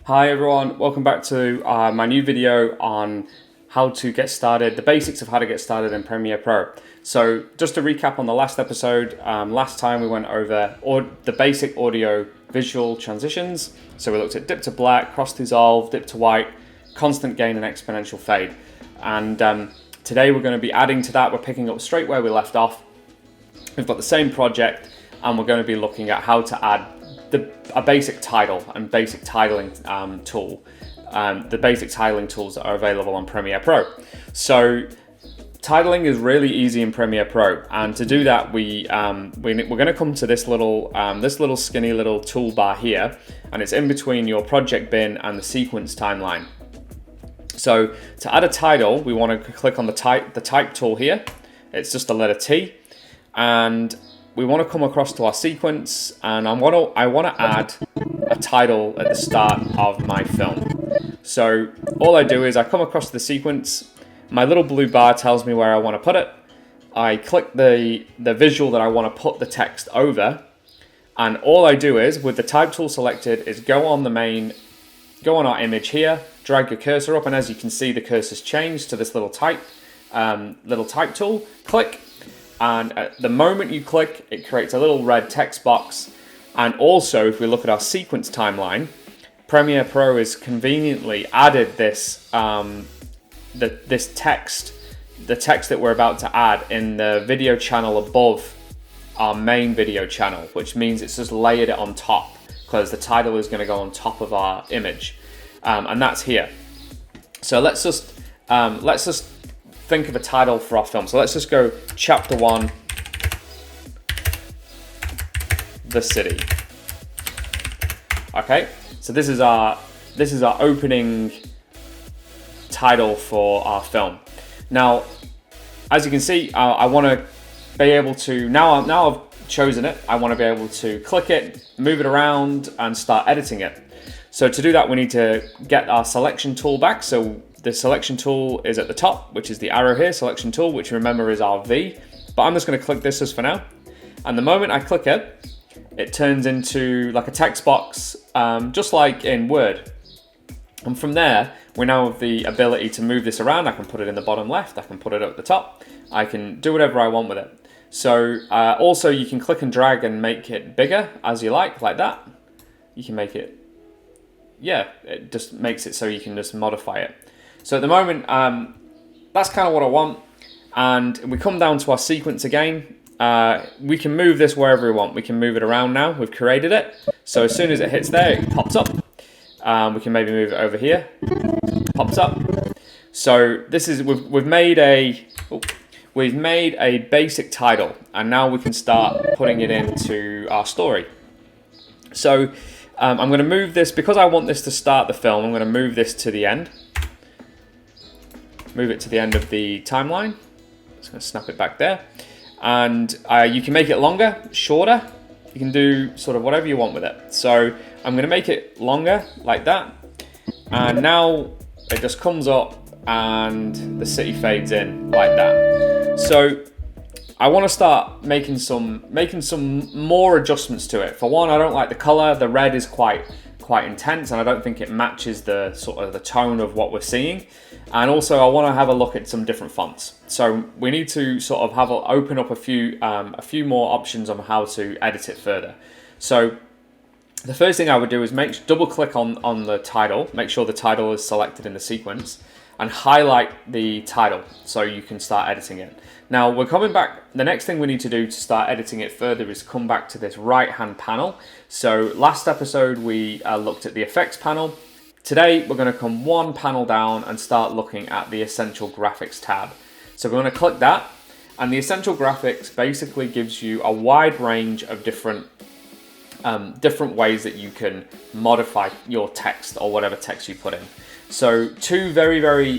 Hi everyone, welcome back to my new video on how to get started, the basics of how to get started in Premiere Pro. So just to recap on the last episode, last time we went over the basic audio visual transitions. So we looked at dip to black, cross dissolve, dip to white, constant gain and exponential fade. And today we're going to be adding to that. We're picking up straight where we left off. We've got the same project and we're going to be looking at how to add a basic title and basic titling tool, the basic titling tools that are available on Premiere Pro. So titling is really easy in Premiere Pro, and to do that we're going to come to this little skinny little toolbar here, and it's in between your project bin and the sequence timeline. So to add a title, we want to click on the type tool here. It's just the letter T, and we want to come across to our sequence, and I want to add a title at the start of my film. So all I do is I come across to the sequence, my little blue bar tells me where I want to put it. I click the visual that I want to put the text over, and all I do is, with the type tool selected, is go on our image here, drag your cursor up, and as you can see the cursor's changed to this little type tool, click. And at the moment you click, it creates a little red text box. And also, if we look at our sequence timeline, Premiere Pro has conveniently added this the text that we're about to add in the video channel above our main video channel, which means it's just layered it on top because the title is going to go on top of our image, and that's here. So let's just think of a title for our film. So let's just go chapter 1, the city. Okay, so this is our opening title for our film. Now, as you can see, I want to be able to, now I've chosen it, I want to be able to click it, move it around, and start editing it. So to do that, we need to get our selection tool back. So the selection tool is at the top, which is the arrow here, selection tool, which remember is our V. But I'm just going to click this as for now. And the moment I click it, it turns into like a text box, just like in Word. And from there, we now have the ability to move this around. I can put it in the bottom left, I can put it at the top, I can do whatever I want with it. So also you can click and drag and make it bigger as you like that. You can make it, yeah, it just makes it so you can just modify it. So at the moment, that's kind of what I want. And we come down to our sequence again. We can move this wherever we want. We can move it around now. We've created it. So as soon as it hits there, it pops up. We can maybe move it over here. Pops up. So this is we've made a basic title, and now we can start putting it into our story. So I'm going to move this because I want this to start the film. I'm going to move this to the end. Move it to the end of the timeline. Just going to snap it back there. And you can make it longer, shorter. You can do sort of whatever you want with it. So I'm going to make it longer like that. And now it just comes up and the city fades in like that. So I want to start making some more adjustments to it. For one, I don't like the color. The red is quite intense, and I don't think it matches the sort of the tone of what we're seeing. And also I want to have a look at some different fonts. So we need to sort of open up a few more options on how to edit it further. So the first thing I would do is double click on the title, make sure the title is selected in the sequence, and highlight the title so you can start editing it. Now we're coming back, the next thing we need to do to start editing it further is come back to this right hand panel. So last episode we looked at the effects panel. Today we're going to come one panel down and start looking at the essential graphics tab. So we're going to click that, and the essential graphics basically gives you a wide range of different ways that you can modify your text or whatever text you put in. So two very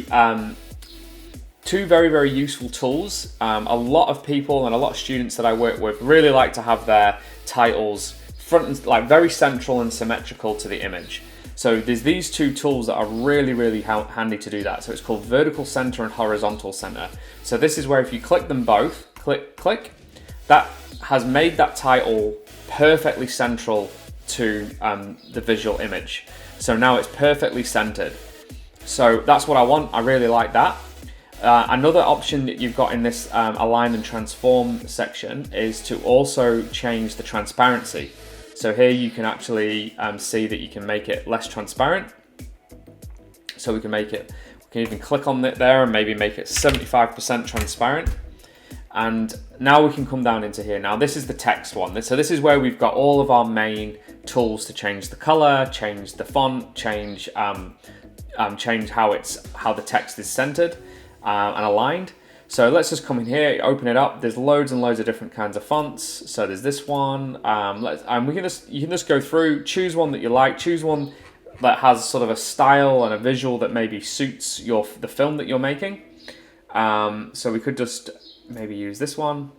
useful tools. A lot of people and a lot of students that I work with really like to have their titles like very central and symmetrical to the image. So there's these two tools that are really handy to do that. So it's called vertical center and horizontal center. So this is where if you click them both, click, that has made that title perfectly central to the visual image. So now it's perfectly centered. So that's what I want. I really like that. Another option that you've got in this align and transform section is to also change the transparency. So here you can actually see that you can make it less transparent. So we can even click on it there and maybe make it 75% transparent. And now we can come down into here. Now this is the text one. So this is where we've got all of our main tools to change the color, change the font, change how the text is centered and aligned. So let's just come in here, open it up. There's loads and loads of different kinds of fonts. So there's this one. You can just go through, choose one that you like, choose one that has sort of a style and a visual that maybe suits the film that you're making. So we could just maybe use this one,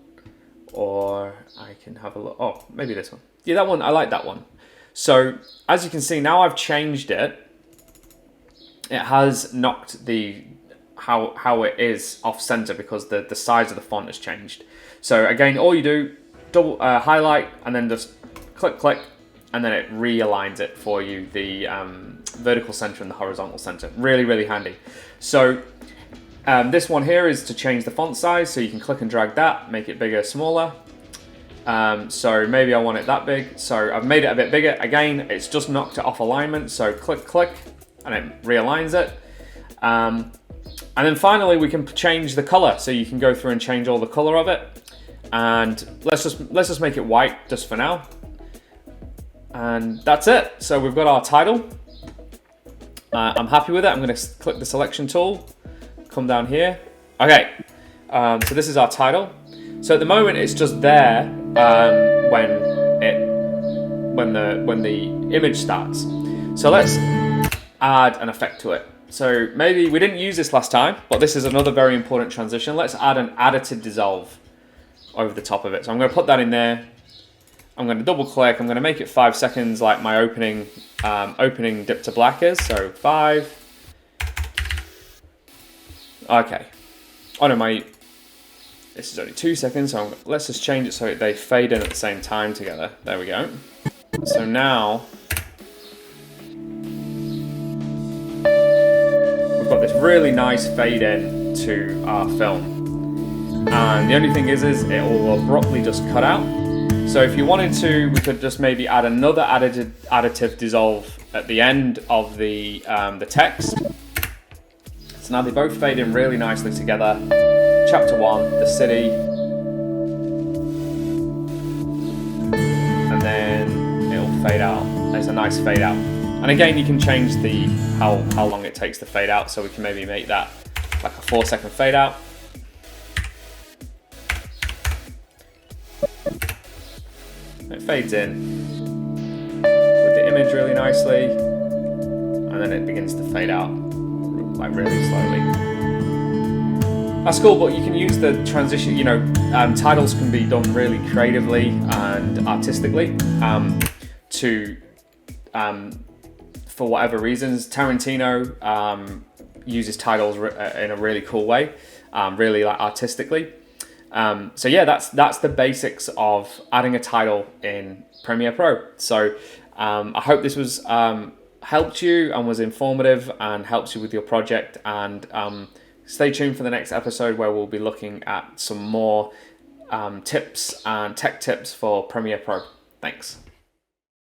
or I can have a look. Oh, maybe this one. Yeah, that one. I like that one. So as you can see, now I've changed it. It has knocked how it is off center because the size of the font has changed. So again, all you do, double highlight and then just click, and then it realigns it for you, the vertical center and the horizontal center. Really, really handy. So this one here is to change the font size. So you can click and drag that, make it bigger, smaller. So maybe I want it that big. So I've made it a bit bigger. Again, it's just knocked it off alignment. So click, and it realigns it. And then finally, we can change the color. So you can go through and change all the color of it. And let's just make it white just for now. And that's it. So we've got our title. I'm happy with it. I'm going to click the selection tool, come down here. Okay. So this is our title. So at the moment, it's just there when the image starts. So let's add an effect to it. So maybe we didn't use this last time, but this is another very important transition. Let's add an additive dissolve over the top of it. So I'm going to put that in there. I'm going to double click. I'm going to make it 5 seconds like my opening dip to black is. So 5. Okay. Oh no, this is only 2 seconds. So let's just change it so they fade in at the same time together. There we go. So now we've got this really nice fade in to our film. And the only thing is it will abruptly just cut out. So if you wanted to, we could just maybe add another additive dissolve at the end of the text. So now they both fade in really nicely together. Chapter 1, the city. And then it'll fade out. There's a nice fade out. And again, you can change how long it takes to fade out. So we can maybe make that like a 4-second fade out. It fades in with the image really nicely, and then it begins to fade out like really slowly. That's cool, but you can use the transition, titles can be done really creatively and artistically for whatever reasons. Tarantino uses titles in a really cool way, really like artistically. So yeah, that's the basics of adding a title in Premiere Pro. So I hope this was helped you and was informative and helps you with your project. And stay tuned for the next episode where we'll be looking at some more tips and tech tips for Premiere Pro. Thanks.